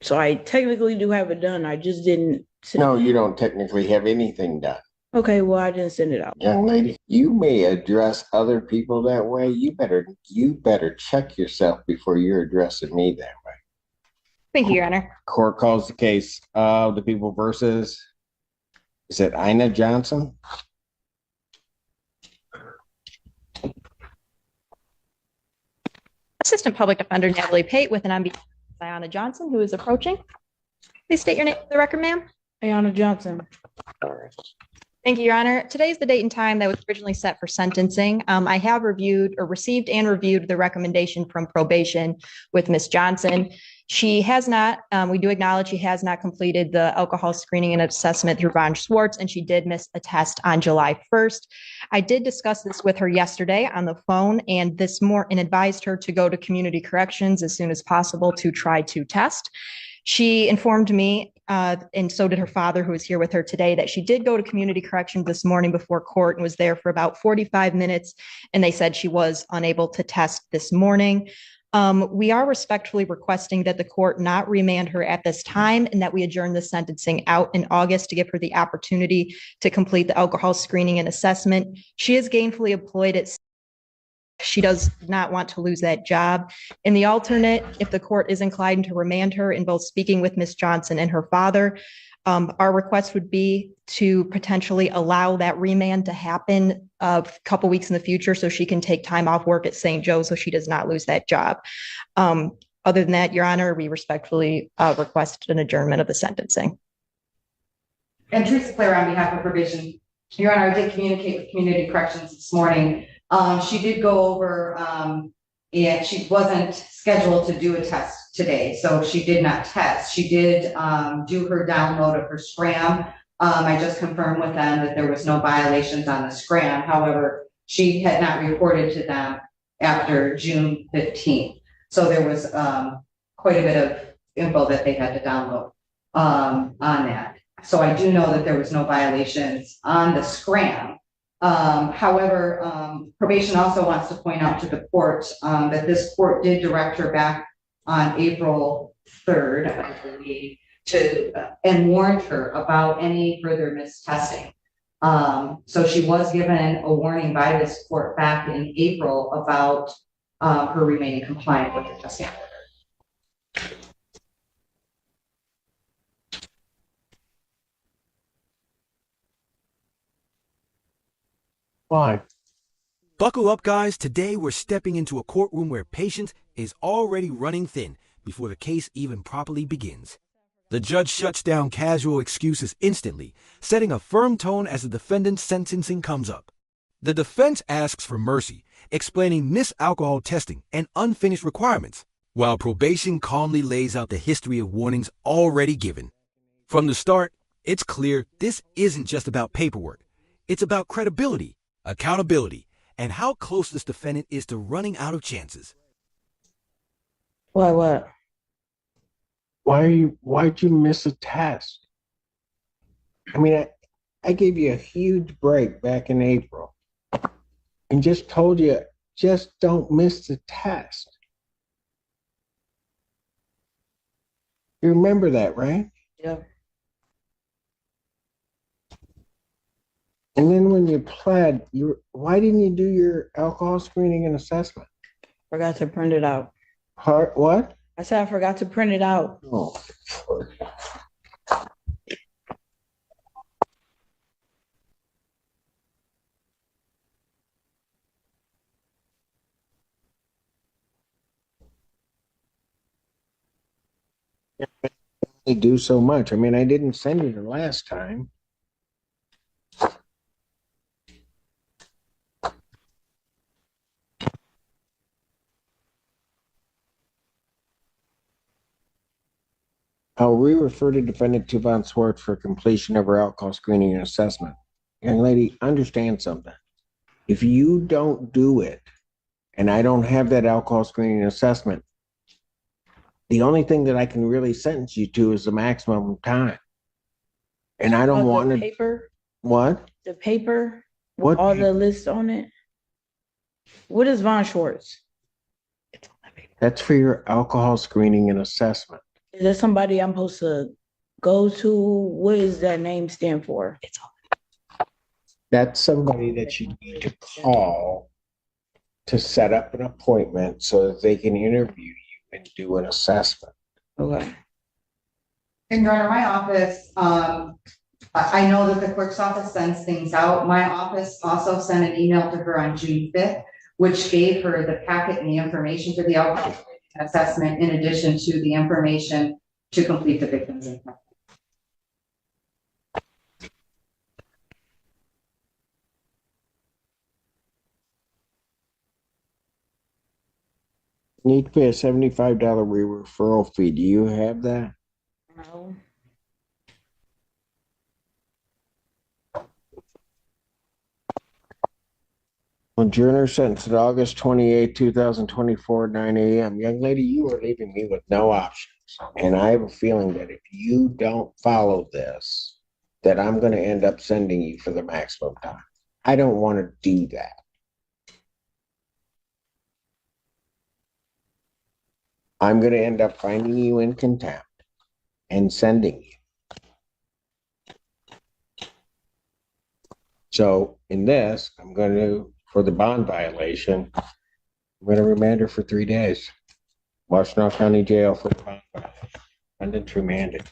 So I technically do have it done. I just didn't send No, it. you don't technically have anything done. Okay, well, I didn't send it out. Young lady, you may address other people that way. You better check yourself before you're addressing me that way. Thank you, Your Honor. Court calls the case of the people versus, is it Ina Johnson? Assistant Public Defender Natalie Pate with an on behalf of Ayanna Johnson, who is approaching. Please state your name for the record, ma'am. Ayanna Johnson. Thank you, Your Honor. Today is the date and time that was originally set for sentencing. I have received and reviewed the recommendation from probation with Ms. Johnson. She has not, we do acknowledge she has not completed the alcohol screening and assessment through Von Schwartz, and she did miss a test on July 1st. I did discuss this with her yesterday on the phone and advised her to go to community corrections as soon as possible to try to test. She informed me, and so did her father, who is here with her today, that she did go to community corrections this morning before court and was there for about 45 minutes. And they said she was unable to test this morning. We are respectfully requesting that the court not remand her at this time and that we adjourn the sentencing out in August to give her the opportunity to complete the alcohol screening and assessment. She is gainfully employed at she does not want to lose that job. In the alternate, if the court is inclined to remand her in both speaking with Ms. Johnson and her father, our request would be to potentially allow that remand to happen a couple weeks in the future so she can take time off work at St. Joe so she does not lose that job. Other than that, Your Honor, we respectfully request an adjournment of the sentencing. And Teresa Clare on behalf of probation. Your Honor, I did communicate with community corrections this morning. She did go over, and she wasn't scheduled to do a test today, so she did not test. She did do her download of her scram. I just confirmed with them that there was no violations on the scram. However, she had not reported to them after June 15th. So there was quite a bit of info that they had to download on that. So I do know that there was no violations on the scram. However, probation also wants to point out to the court that this court did direct her back on April 3rd, I believe, and warned her about any further mistesting. So she was given a warning by this court back in April about her remaining compliant with the testing order. Why? Buckle up, guys. Today we're stepping into a courtroom where patience is already running thin before the case even properly begins. The judge shuts down casual excuses instantly, setting a firm tone as the defendant's sentencing comes up. The defense asks for mercy, explaining missed alcohol testing and unfinished requirements, while probation calmly lays out the history of warnings already given. From the start, it's clear this isn't just about paperwork. It's about credibility, accountability, and how close this defendant is to running out of chances. What? Why'd you miss a test? I mean, I gave you a huge break back in April and just told you, just don't miss the test. You remember that, right? Yeah. And then when you pled, why didn't you do your alcohol screening and assessment? Forgot to print it out. What? I said I forgot to print it out. Oh. They do so much. I mean, I didn't send you the last time. I'll re-refer to defendant to Von Schwartz for completion of her alcohol screening and assessment. Young lady, understand something. If you don't do it, and I don't have that alcohol screening and assessment, the only thing that I can really sentence you to is the maximum time. And I don't want the to. paper. What? The paper. What? All the lists on it. What is Von Schwartz? That's for your alcohol screening and assessment. Is there somebody I'm supposed to go to? What does that name stand for? That's somebody that you need to call to set up an appointment so that they can interview you and do an assessment. Okay. And Your Honor, my office, I know that the clerk's office sends things out. My office also sent an email to her on June 5th, which gave her the packet and the information for the outcome assessment in addition to the information to complete the victim's impact. Need to pay a $75 referral fee. Do you have that? No. Adjourner sentenced at August 28, 2024, 9 a.m. Young lady, you are leaving me with no options. And I have a feeling that if you don't follow this, that I'm going to end up sending you for the maximum time. I don't want to do that. I'm going to end up finding you in contempt and sending you. So in this, I'm going to, for the bond violation, I'm going to remand her for 3 days. Washtenaw County Jail for the bond violation. And then remanded.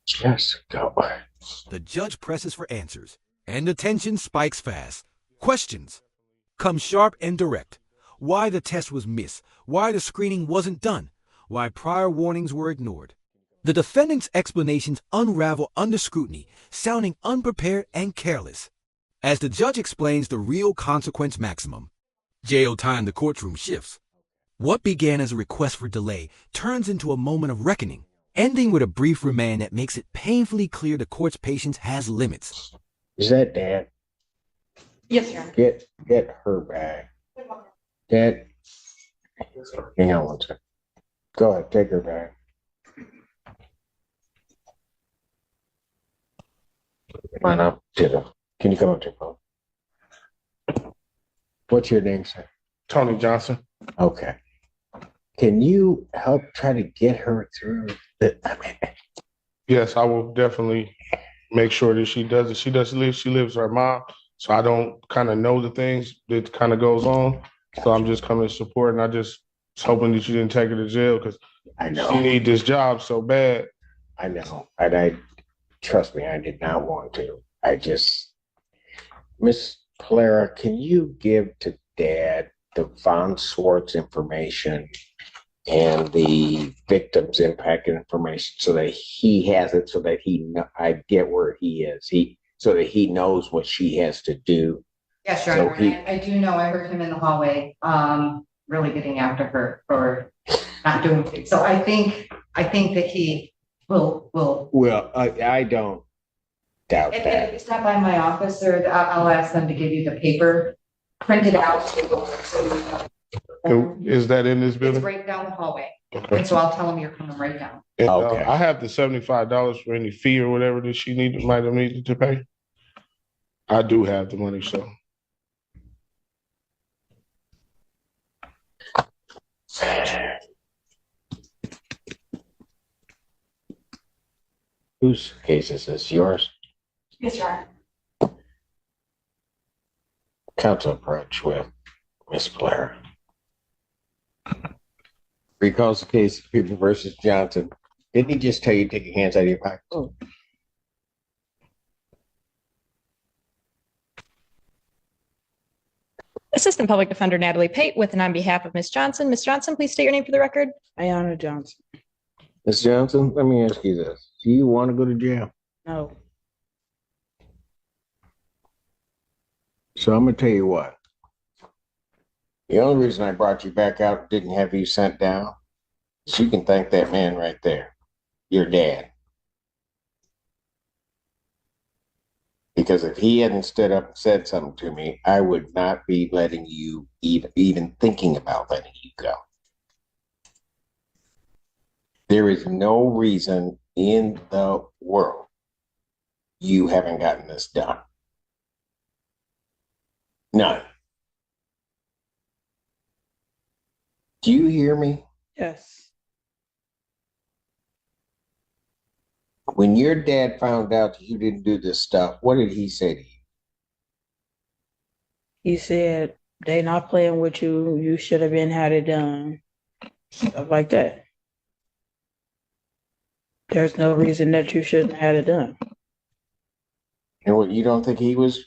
Just go. The judge presses for answers, and the tension spikes fast. Questions come sharp and direct. Why the test was missed, why the screening wasn't done, why prior warnings were ignored. The defendant's explanations unravel under scrutiny, sounding unprepared and careless. As the judge explains the real consequence maximum, jail time the courtroom shifts. What began as a request for delay turns into a moment of reckoning, ending with a brief remand that makes it painfully clear the court's patience has limits. Is that Dad? Yes, Your Honor. Get her back. Dad, hang on one second. Go ahead, take her back. Come on up to the, can you come up to the phone? What's your name, sir? Tony Johnson. Okay. Can you help try to get her through the, Yes, I will definitely make sure that she does it. She lives with her mom, so I don't kind of know the things that kind of goes on. So I'm just coming to support, and I just was hoping that you didn't take her to jail because I she know, need this job so bad. I know. And I, trust me, I did not want to. I just, Miss Clara, can you give to Dad the Von Swartz information and the victim's impact information so that he has it, so that I get where he is, so that he knows what she has to do. Yes, Your So Honor, and I do know, I heard him in the hallway, really getting after her for not doing things. So I think that he will. Well, I don't doubt If that. you stop by my office, or I'll ask them to give you the paper printed out. Is that in this It's building? right down the hallway, Okay. and so I'll tell them you're coming right down. And, Okay. I have the $75 for any fee or whatever that she might have needed to pay. I do have the money, so. Whose case is this? Yours? Yes, Your Honor. Counsel approach with Miss Clara. Recalls the case of People versus Johnson. Didn't he just tell you to take your hands out of your pocket? Oh. Assistant Public Defender Natalie Pate with and on behalf of Ms. Johnson. Ms. Johnson, please state your name for the record. Ayanna Johnson. Miss Johnson, let me ask you this. Do you want to go to jail? No. So I'm going to tell you what. The only reason I brought you back out and didn't have you sent down is you can thank that man right there, your dad. Because if he hadn't stood up and said something to me, I would not be letting you even thinking about letting you go. There is no reason in the world you haven't gotten this done. None. Do you hear me? Yes. When your dad found out that you didn't do this stuff, what did he say to you? He said they not playing with you. You should have been had it done. Stuff like that. There's no reason that you shouldn't have had it done. And what, you don't think he was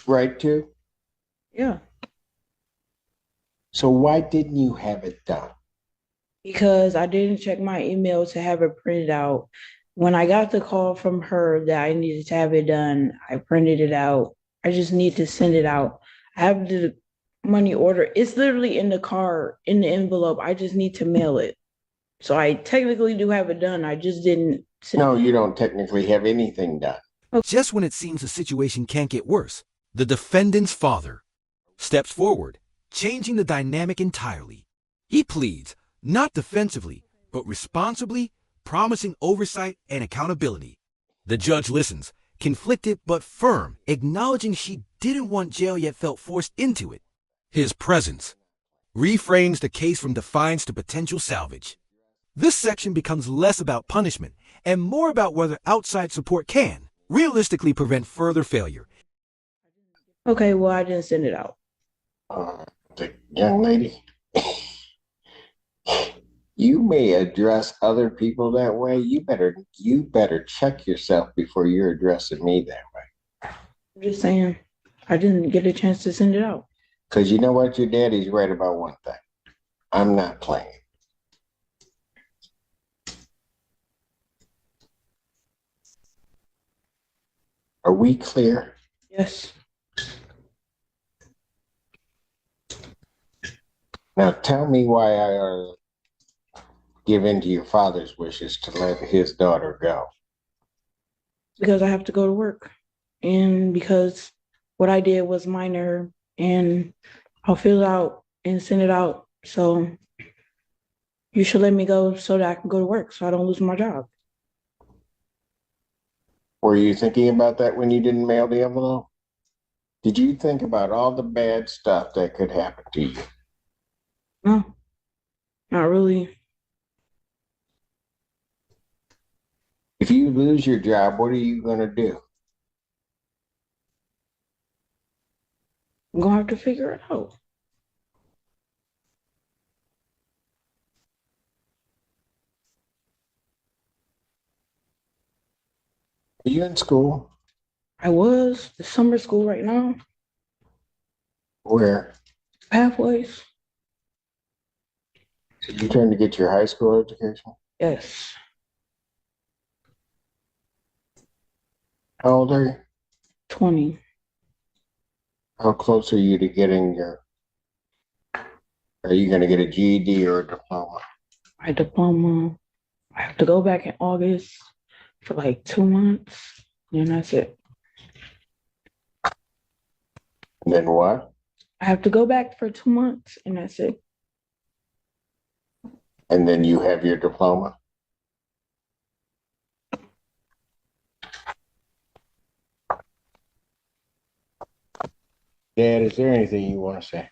right to? Yeah. So why didn't you have it done? Because I didn't check my email to have it printed out. When I got the call from her that I needed to have it done, I printed it out. I just need to send it out. I have the money order. It's literally in the car, in the envelope. I just need to mail it. So I technically do have it done. I just didn't send No, it. you don't technically have anything done. Just when it seems the situation can't get worse, the defendant's father steps forward, changing the dynamic entirely. He pleads, not defensively, but responsibly, promising oversight and accountability. The judge listens, conflicted but firm, acknowledging she didn't want jail yet felt forced into it. His presence reframes the case from defiance to potential salvage. This section becomes less about punishment and more about whether outside support can realistically prevent further failure. Okay, well, I didn't send it out. The young lady, you may address other people that way. You better check yourself before you're addressing me that way. I'm just saying, I didn't get a chance to send it out. Because you know what? Your daddy's right about one thing. I'm not playing. Are we clear? Yes. Now tell me why I ought to give in to your father's wishes to let his daughter go. Because I have to go to work. And because what I did was minor, and I'll fill it out and send it out. So you should let me go so that I can go to work so I don't lose my job. Were you thinking about that when you didn't mail the envelope? Did you think about all the bad stuff that could happen to you? No, not really. If you lose your job, what are you going to do? I'm going to have to figure it out. Are you in school? I was the summer school right now, Where? pathways. So you trying to get your high school education? Yes, How old are you? 20. How close are you to getting your, are you going to get a GED or a diploma? My diploma. I have to go back in August for like 2 months, and that's it. And then what? I have to go back for 2 months, and that's it. And then you have your diploma? Dad, is there anything you want to say?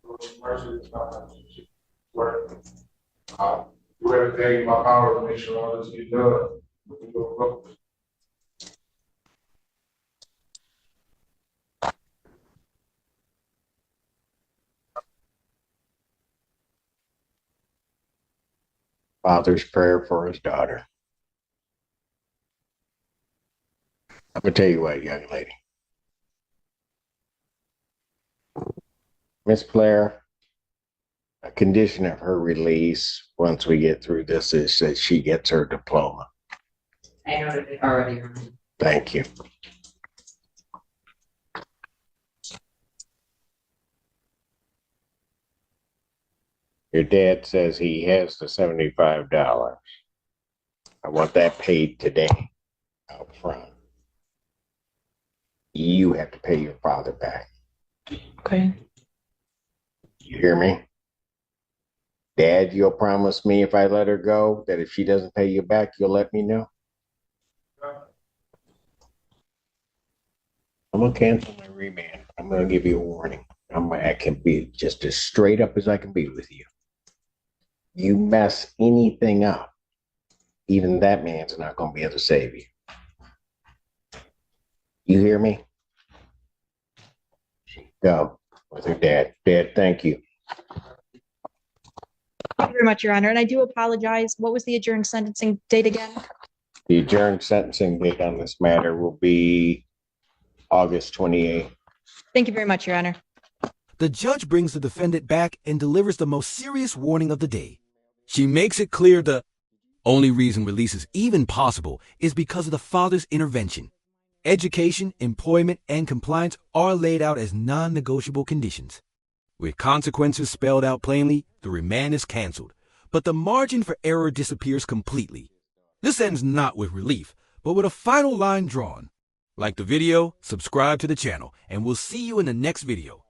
Do everything in my power to make sure all this gets done. Father's prayer for his daughter. I'm going to tell you what, young lady. Miss Blair, a condition of her release once we get through this is that she gets her diploma. I noted it already. Thank you. Your dad says he has the $75. I want that paid today out front. You have to pay your father back. Okay. You hear me? Dad, you'll promise me if I let her go that if she doesn't pay you back, you'll let me know? I'm gonna cancel my remand. I'm gonna give you a warning. I can be just as straight up as I can be with you. You mess anything up, even that man's not gonna be able to save you. You hear me? Go with her dad. Dad, thank you. Thank you very much, Your Honor. And I do apologize. What was the adjourned sentencing date again? The adjourned sentencing date on this matter will be August 28th. Thank you very much, Your Honor. The judge brings the defendant back and delivers the most serious warning of the day. She makes it clear the only reason release is even possible is because of the father's intervention. Education, employment, and compliance are laid out as non-negotiable conditions. With consequences spelled out plainly, the remand is canceled, but the margin for error disappears completely. This ends not with relief, but with a final line drawn. Like the video, subscribe to the channel, and we'll see you in the next video.